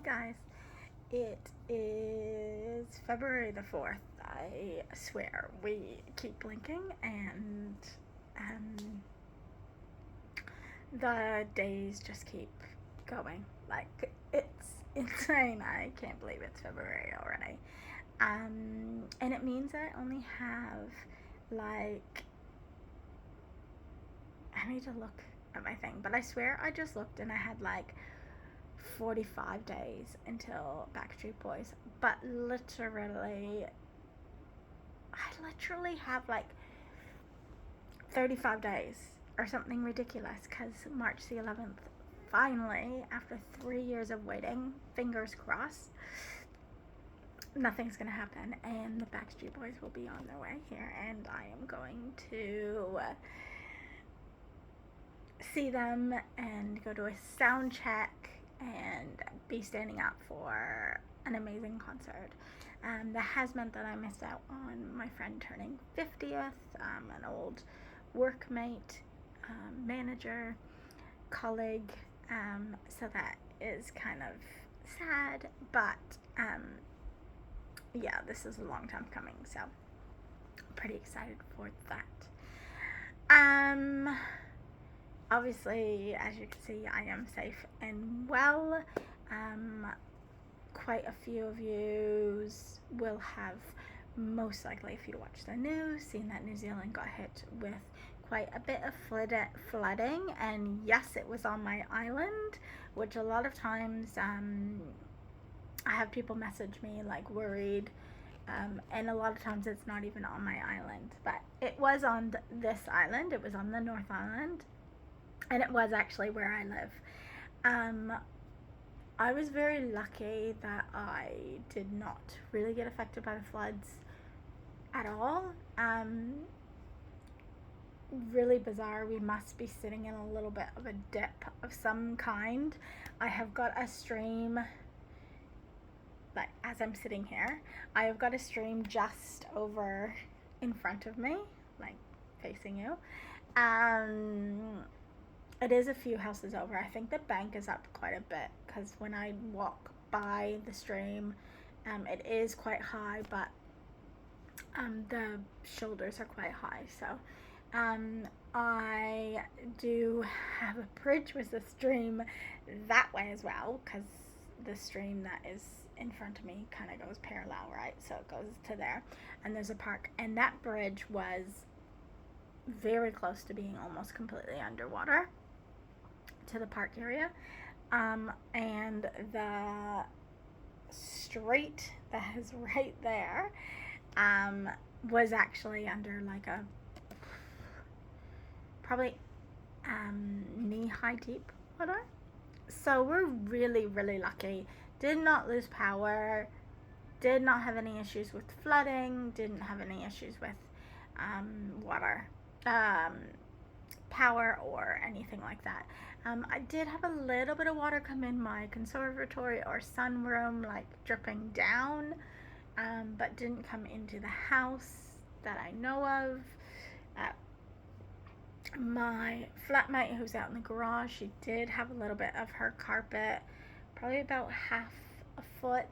guys. It is February the 4th. I swear, we keep blinking and um, the days just keep going. Like, it's insane. I can't believe it's February already. And it means that I only have, like, I need to look at my thing, but I swear I just looked and I had like 45 days until Backstreet Boys. But I literally have like 35 days or something ridiculous because March the 11th, finally, after 3 years of waiting, fingers crossed, nothing's gonna happen and the Backstreet Boys will be on their way here and I am going to see them and go to a sound check and be standing up for an amazing concert. That has meant that I missed out on my friend turning 50th, an old workmate, manager, colleague. So that is kind of sad, but yeah, this is a long time coming, so pretty excited for that. Obviously, as you can see, I am safe and well. Quite a few of you will have, most likely, if you watch the news, seen that New Zealand got hit with quite a bit of flooding. And yes, it was on my island, which a lot of times I have people message me like worried. And a lot of times it's not even on my island, but it was on this island. It was on the North Island, and it was actually where I live. I was very lucky that I did not really get affected by the floods at all. Really bizarre. We must be sitting in a little bit of a dip of some kind. I have got a stream, like as I'm sitting here, I have got a stream just over in front of me, like facing you. It is a few houses over. I think the bank is up quite a bit because when I walk by the stream, it is quite high, but the shoulders are quite high. So I do have a bridge with the stream that way as well because the stream that is in front of me kind of goes parallel, right? So it goes to there, and there's a park, and that bridge was very close to being almost completely underwater to the park area, and the street that is right there was actually under like a probably knee-high deep water. So we're really, really lucky. Did not lose power, did not have any issues with flooding, didn't have any issues with water, power, or anything like that. I did have a little bit of water come in my conservatory or sunroom, like dripping down, but didn't come into the house that I know of. My flatmate who's out in the garage, she did have a little bit of her carpet, probably about half a foot,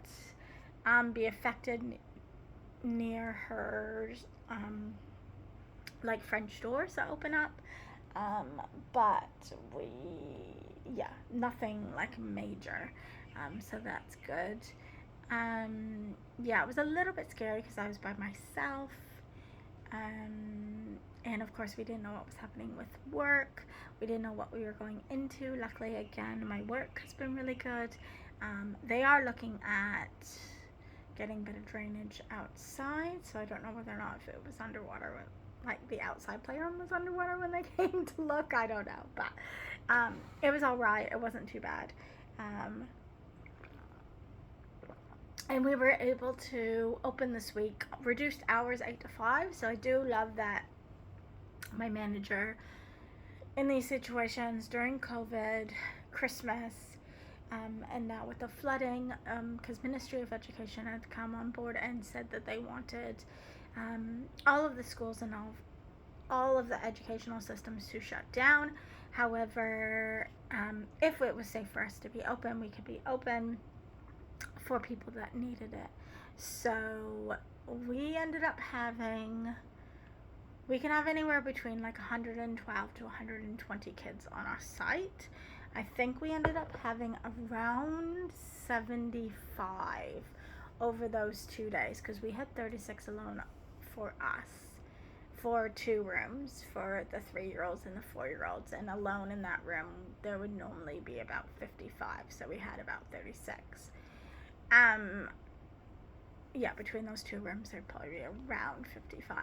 be affected near her like French doors that open up. But nothing like major. So that's good. Yeah, it was a little bit scary because I was by myself. And of course, we didn't know what was happening with work. We didn't know what we were going into. Luckily, again, my work has been really good. They are looking at getting better drainage outside, so I don't know whether or not if it was underwater, like the outside playroom was underwater when they came to look. I don't know, but it was all right. It wasn't too bad. And we were able to open this week, reduced hours 8 to 5. So I do love that my manager in these situations during COVID, Christmas, and now with the flooding, because Ministry of Education had come on board and said that they wanted all of the schools and all of the educational systems to shut down. However, if it was safe for us to be open, we could be open. for people that needed it. So we ended up having, we can have anywhere between like 112 to 120 kids on our site. I think we ended up having around 75 over those 2 days, because we had 36 alone for us, for 2 rooms for the 3-year-olds and the 4-year-olds, and alone in that room there would normally be about 55, so we had about 36. Yeah, between those 2 rooms there'd probably be around 55,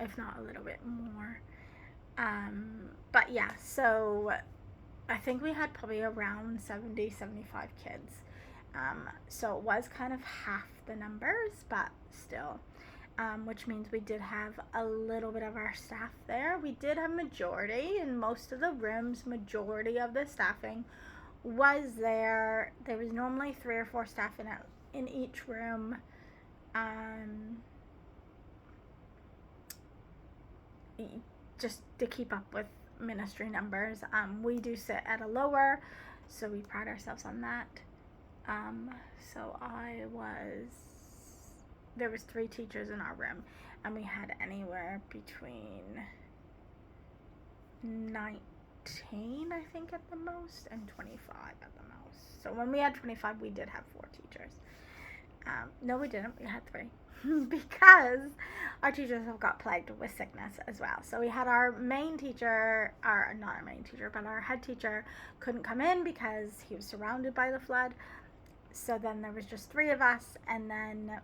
if not a little bit more. But yeah, so I think we had probably around 70, 75 kids. So it was kind of half the numbers, but still. Which means we did have a little bit of our staff there. We did have majority in most of the rooms. Majority of the staffing was there. There was normally 3 or 4 staff in each room. Just to keep up with ministry numbers. We do sit at a lower, so we pride ourselves on that. So there was 3 teachers in our room, and we had anywhere between 19, I think, at the most, and 25 at the most. So when we had 25, we did have 4 teachers. No, we didn't. We had 3 because our teachers have got plagued with sickness as well. So we had our main teacher, not our main teacher, but our head teacher couldn't come in because he was surrounded by the flood. So then there was just 3 of us, and then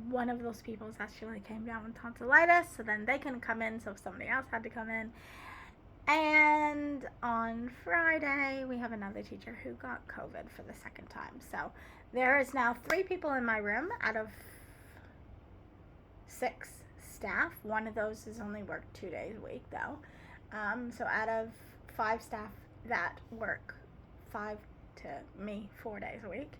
one of those people actually came down with tonsillitis, so then they couldn't come in, so somebody else had to come in. And on Friday, we have another teacher who got COVID for the 2nd time. So there is now 3 people in my room out of 6 staff. One of those has only worked 2 days a week, though. So out of 5 staff that work 5 to me 4 days a week,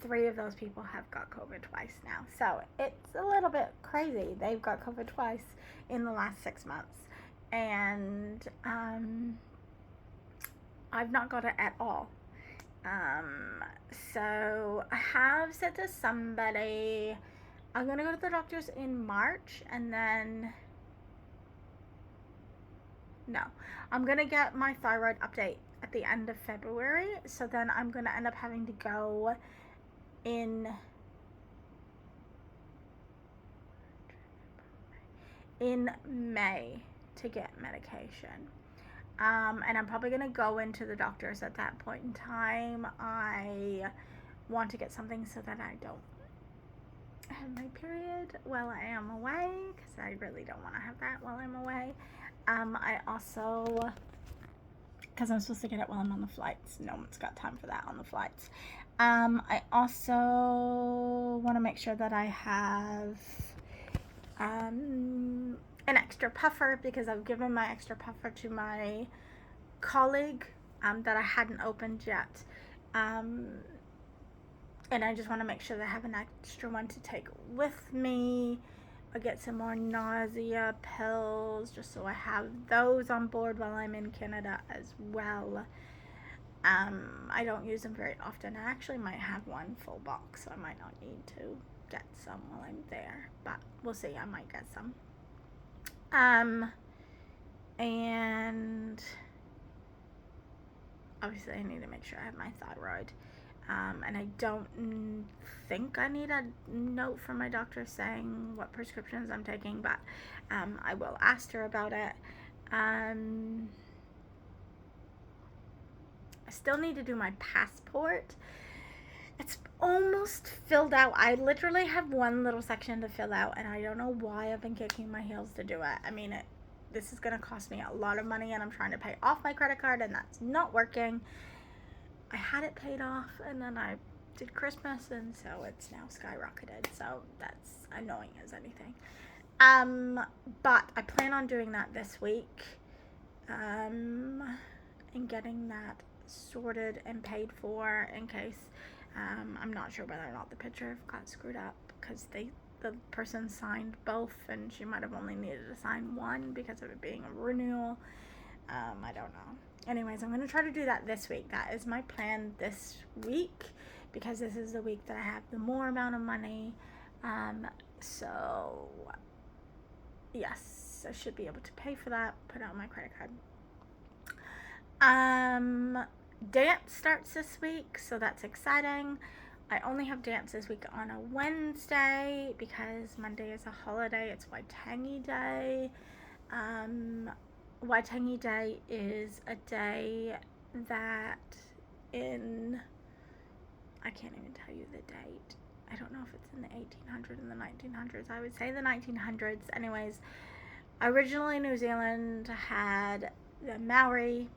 3 of those people have got COVID twice now. So it's a little bit crazy. They've got COVID twice in the last 6 months. And I've not got it at all. So I have said to somebody, I'm going to go to the doctor's in March, and then I'm going to get my thyroid update at the end of February. So then I'm going to end up having to go in May to get medication. And I'm probably going to go into the doctor's at that point in time. I want to get something so that I don't have my period while I am away, because I really don't want to have that while I'm away. I also, because I'm supposed to get it while I'm on the flights. No one's got time for that on the flights. I also want to make sure that I have an extra puffer, because I've given my extra puffer to my colleague that I hadn't opened yet. And I just want to make sure that I have an extra one to take with me. I get some more nausea pills, just so I have those on board while I'm in Canada as well. I don't use them very often. I actually might have one full box, so I might not need to get some while I'm there, but we'll see. I might get some. And obviously I need to make sure I have my thyroid. And I don't think I need a note from my doctor saying what prescriptions I'm taking, but I will ask her about it. I still need to do my passport. It's almost filled out. I literally have one little section to fill out, and I don't know why I've been kicking my heels to do it. I mean, this is going to cost me a lot of money, and I'm trying to pay off my credit card, and that's not working. I had it paid off, and then I did Christmas, and so it's now skyrocketed. So that's annoying as anything. But I plan on doing that this week, and getting that sorted and paid for, in case I'm not sure whether or not the picture got screwed up, because the person signed both, and she might have only needed to sign one because of it being a renewal. I don't know. Anyways, I'm going to try to do that this week. That is my plan this week, because this is the week that I have the more amount of money. So, yes, I should be able to pay for that, put it on my credit card. Dance starts this week, so that's exciting. I only have dance this week on a Wednesday because Monday is a holiday. It's Waitangi Day. Waitangi Day is a day that I can't even tell you the date. I don't know if it's in the 1800s and the 1900s. I would say the 1900s. Anyways, originally New Zealand had the Maori,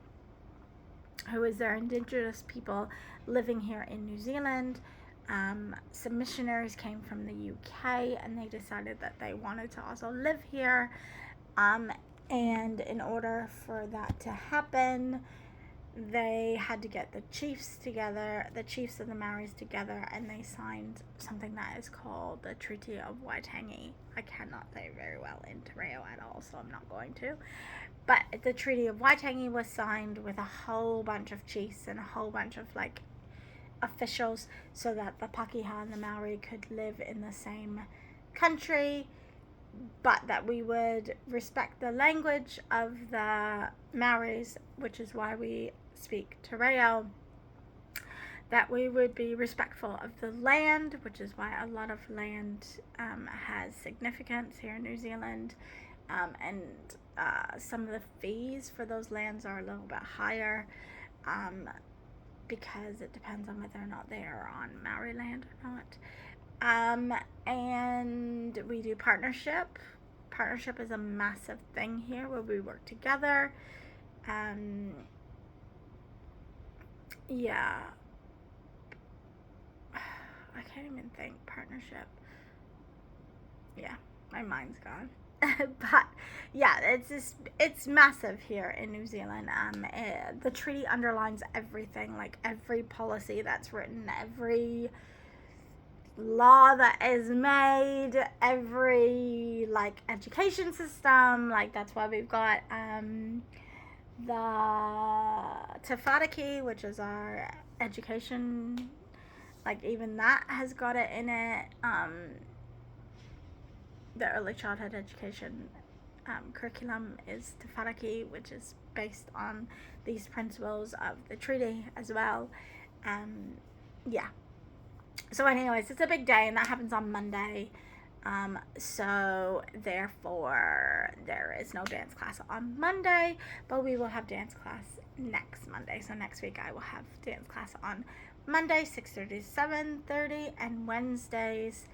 who is their indigenous people living here in New Zealand. Some missionaries came from the UK, and they decided that they wanted to also live here. And in order for that to happen, they had to get the chiefs of the Maoris together, and they signed something that is called the Treaty of Waitangi. I cannot say very well in Te Reo at all, so I'm not going to. But the Treaty of Waitangi was signed with a whole bunch of chiefs and a whole bunch of officials, so that the Pakeha and the Maori could live in the same country, but that we would respect the language of the Maoris, which is why we speak Te Reo, that we would be respectful of the land, which is why a lot of land has significance here in New Zealand, and some of the fees for those lands are a little bit higher, because it depends on whether or not they are on Maori land or not. And we do partnership. Partnership is a massive thing here, where we work together. Yeah. I can't even think. Partnership. Yeah, my mind's gone. But yeah, it's massive here in New Zealand. The treaty underlines everything, every policy that's written, every law that is made, every education system. That's why we've got the Te Whāriki, which is our education. Even that has got it in it. The early childhood education curriculum is Te Whāriki, which is based on these principles of the treaty as well. Yeah. So anyways, it's a big day, and that happens on Monday. So therefore, there is no dance class on Monday, but we will have dance class next Monday. So next week I will have dance class on Monday, 6:30 to 7:30, and Wednesdays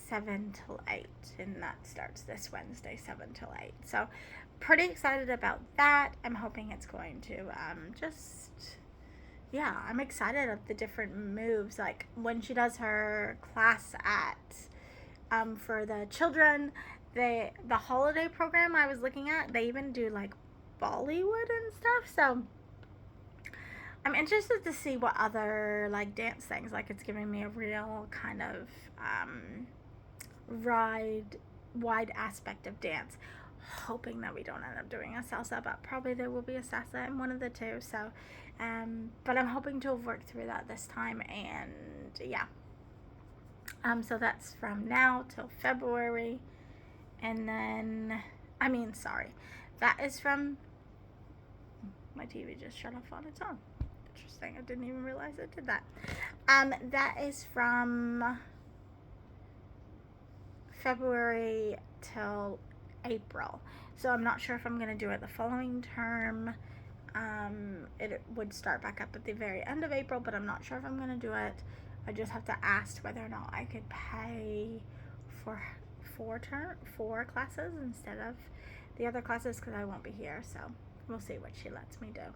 7 till 8, and that starts this Wednesday, 7 till 8. So pretty excited about that. I'm hoping it's going to I'm excited of the different moves. When she does her class at for the children, the holiday program I was looking at, they even do Bollywood and stuff. So I'm interested to see what other dance things. It's giving me a real kind of wide aspect of dance. Hoping that we don't end up doing a salsa, but probably there will be a salsa in one of the two. So but I'm hoping to have worked through that this time, and yeah. So that's from now till February, and then that is from, my TV just shut off on its own. Interesting. I didn't even realize it did that. That is from February till April. So I'm not sure if I'm going to do it the following term. It would start back up at the very end of April, but I'm not sure if I'm going to do it. I just have to ask whether or not I could pay for four classes instead of the other classes, because I won't be here. So we'll see what she lets me do.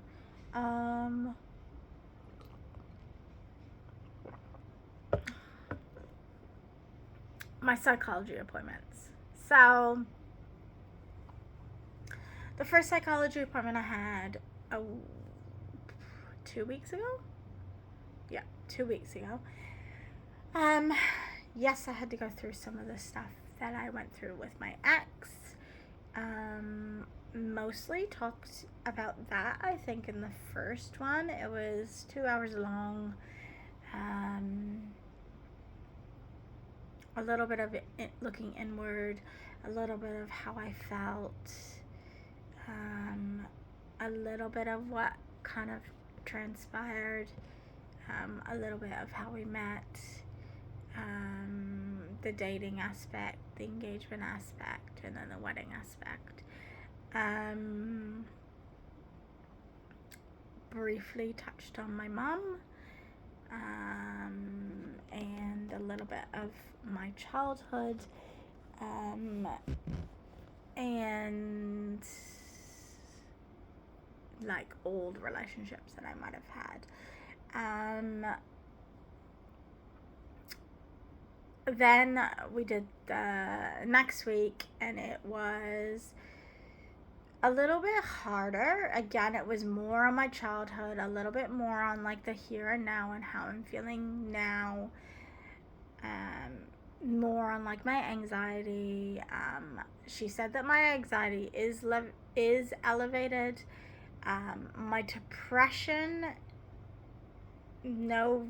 My psychology appointments. So the first psychology appointment I had 2 weeks ago. Yeah, 2 weeks ago. Yes, I had to go through some of the stuff that I went through with my ex. mostly talked about that, I think, in the first one. It was 2 hours long. A little bit of looking inward, a little bit of how I felt, a little bit of what kind of transpired, a little bit of how we met, the dating aspect, the engagement aspect, and then the wedding aspect. Briefly touched on my mom, and a little bit of my childhood, and like old relationships that I might have had. Then we did the next week, and it was a little bit harder. Again, it was more on my childhood, a little bit more on like the here and now and how I'm feeling now, more on like my anxiety. She said that my anxiety is elevated. My depression, no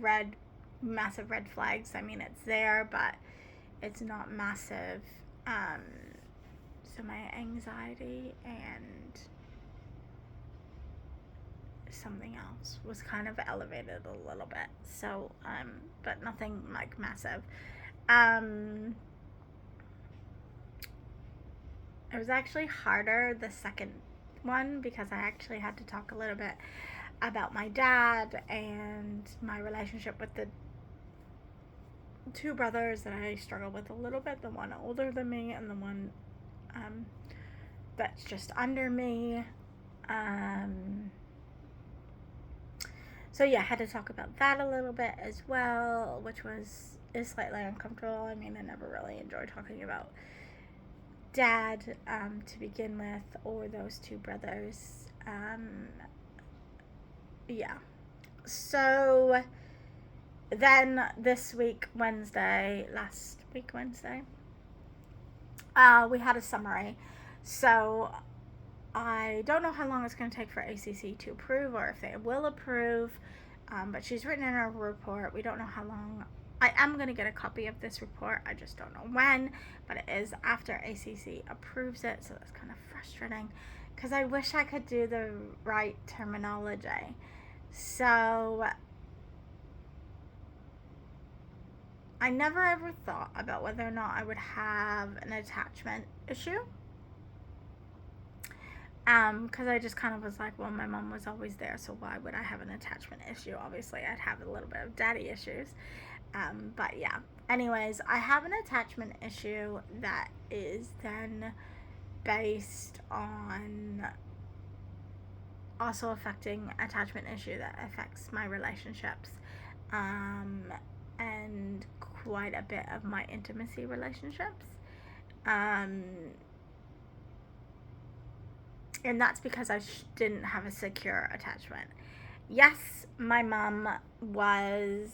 massive red flags. I mean, it's there, but it's not massive. So my anxiety and something else was kind of elevated a little bit. So, but nothing like massive. It was actually harder the second one because I actually had to talk a little bit about my dad and my relationship with the two brothers that I struggle with a little bit, the one older than me and the one that's just under me. So yeah, I had to talk about that a little bit as well, which is slightly uncomfortable. I mean, I never really enjoyed talking about dad to begin with, or those two brothers. Yeah. So then this week, last week Wednesday, we had a summary. So I don't know how long it's going to take for ACC to approve, or if they will approve, but she's written in her report. We don't know how long. I am going to get a copy of this report. I just don't know when, but it is after ACC approves it, so that's kind of frustrating because I wish I could do the right terminology. So I never ever thought about whether or not I would have an attachment issue. Because I just kind of was like, well, my mom was always there, so why would I have an attachment issue? Obviously, I'd have a little bit of daddy issues. But yeah. Anyways, I have an attachment issue that is then based on also affecting attachment issue that affects my relationships, and quite a bit of my intimacy relationships. And that's because I didn't have a secure attachment. Yes, my mom was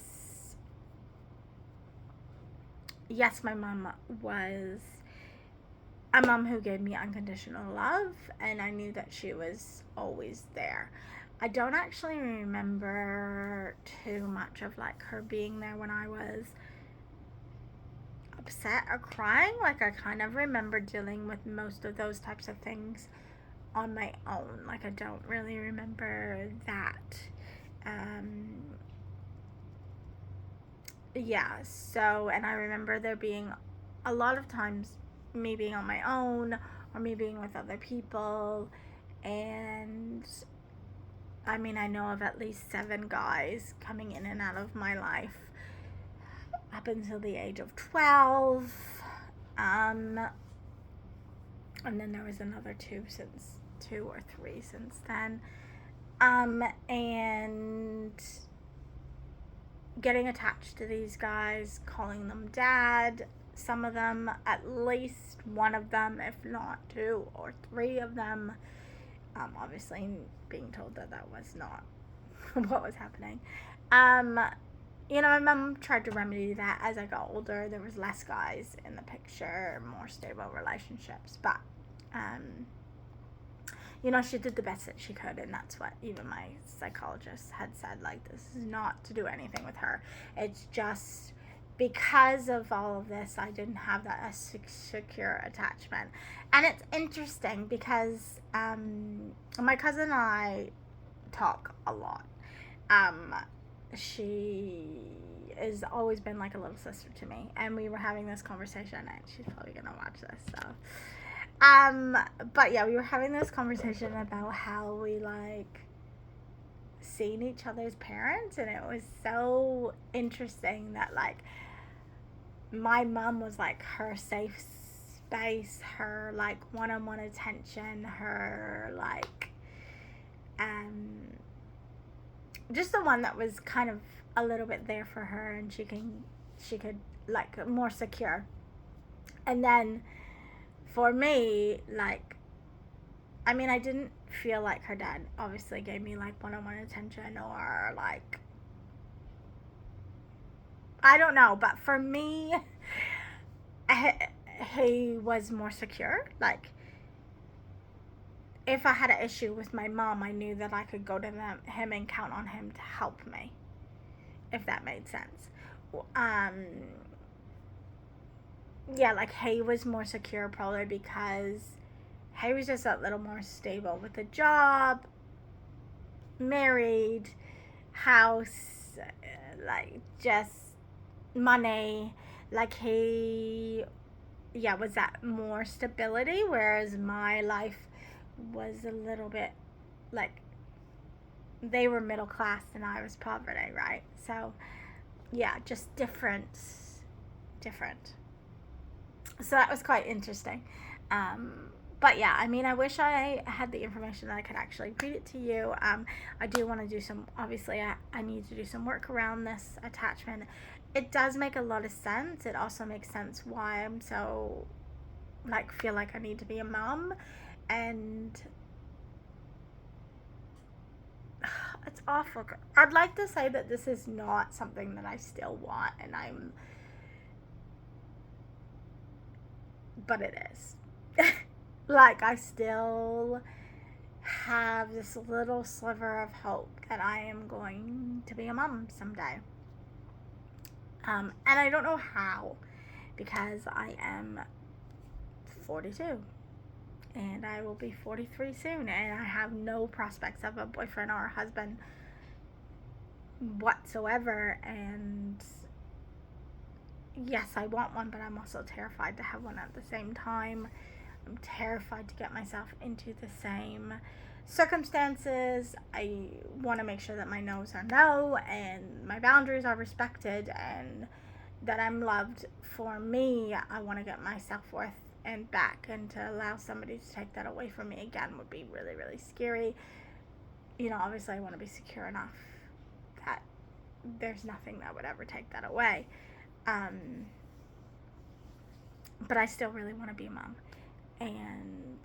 a mom who gave me unconditional love, and I knew that she was always there. I don't actually remember too much of like her being there when I was upset or crying. Like, I kind of remember dealing with most of those types of things on my own. Like, I don't really remember that. Yeah, so, and I remember there being a lot of times me being on my own or me being with other people, and I mean, I know of at least 7 guys coming in and out of my life up until the age of 12. And then there was another 2 or 3 since then. And getting attached to these guys, calling them dad, some of them, at least one of them, if not 2 or 3 of them, obviously being told that was not what was happening. You know, my mom tried to remedy that as I got older. There was less guys in the picture, more stable relationships, but she did the best that she could, and that's what even my psychologist had said. Like, this is not to do anything with her. It's just because of all of this, I didn't have that secure attachment. And it's interesting because my cousin and I talk a lot. She has always been like a little sister to me, and we were having this conversation, and she's probably gonna watch this, so but yeah, we were having this conversation about how we like seeing each other's parents, and it was so interesting that like my mom was like her safe space, her like one-on-one attention, her like just the one that was kind of a little bit there for her, and she could like more secure. And then for me, like, I mean, I didn't feel like her dad obviously gave me like one-on-one attention, or like, I don't know, but for me, he was more secure. Like, if I had an issue with my mom, I knew that I could go to him and count on him to help me, if that made sense. Yeah, like, he was more secure probably because he was just a little more stable with a job, married, house, like, just money. Like, he, yeah, was that more stability, whereas my life was a little bit like, they were middle class and I was poverty, right? So yeah, just different. So that was quite interesting. But yeah, I mean, I wish I had the information that I could actually read it to you. I do want to do some, obviously, I need to do some work around this attachment. It does make a lot of sense. It also makes sense why I'm so, like, feel like I need to be a mom. And it's awful. I'd like to say that this is not something that I still want, but it is. Like, I still have this little sliver of hope that I am going to be a mom someday. And I don't know how, because I am 42 and I will be 43 soon, and I have no prospects of a boyfriend or a husband whatsoever. And yes, I want one, but I'm also terrified to have one at the same time. I'm terrified to get myself into the same circumstances. I want to make sure that my no's are no and my boundaries are respected and that I'm loved. For me, I want to get my self-worth and back, and to allow somebody to take that away from me again would be really, really scary. Obviously I want to be secure enough that there's nothing that would ever take that away. But I still really want to be a mom. And,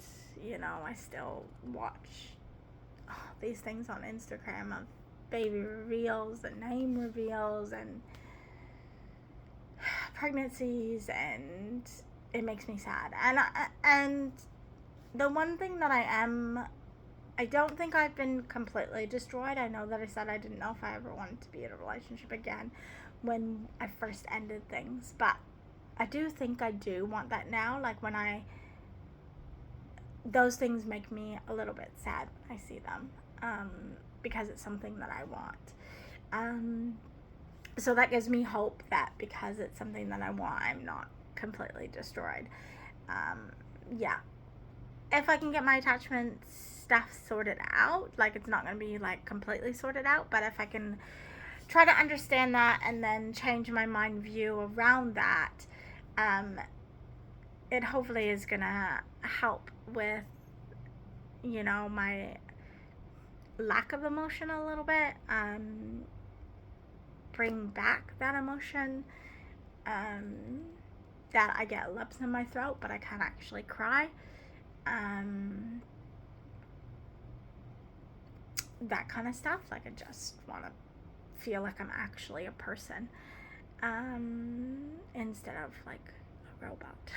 I still watch these things on Instagram of baby reveals and name reveals and pregnancies, and it makes me sad. And the one thing that I don't think I've been completely destroyed. I know that I said I didn't know if I ever wanted to be in a relationship again when I first ended things, but I do think I do want that now. Like, those things make me a little bit sad when I see them, because it's something that I want. So that gives me hope that because it's something that I want, I'm not completely destroyed. Yeah. If I can get my attachment stuff sorted out, like, it's not going to be like completely sorted out, but if I can try to understand that and then change my mind view around that, it hopefully is going to help with, my lack of emotion a little bit, bring back that emotion, that I get lumps in my throat but I can't actually cry, that kind of stuff. Like, I just want to feel like I'm actually a person, instead of like a robot.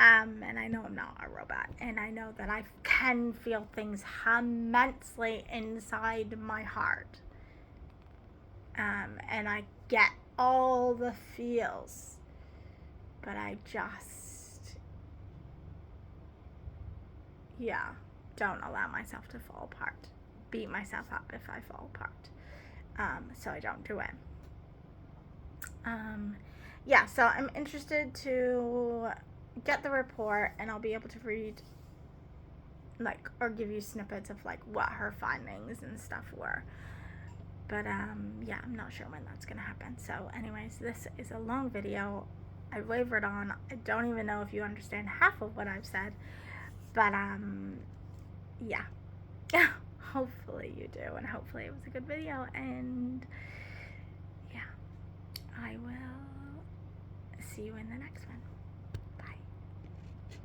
And I know I'm not a robot, and I know that I can feel things immensely inside my heart. And I get all the feels, but I just, yeah, don't allow myself to fall apart. Beat myself up if I fall apart. So I don't do it. Yeah, so I'm interested to get the report, and I'll be able to read, like, or give you snippets of, like, what her findings and stuff were. But yeah, I'm not sure when that's gonna happen. So anyways, this is a long video. I wavered on. I don't even know if you understand half of what I've said, but yeah. Hopefully you do, and hopefully it was a good video, and yeah, I will see you in the next one.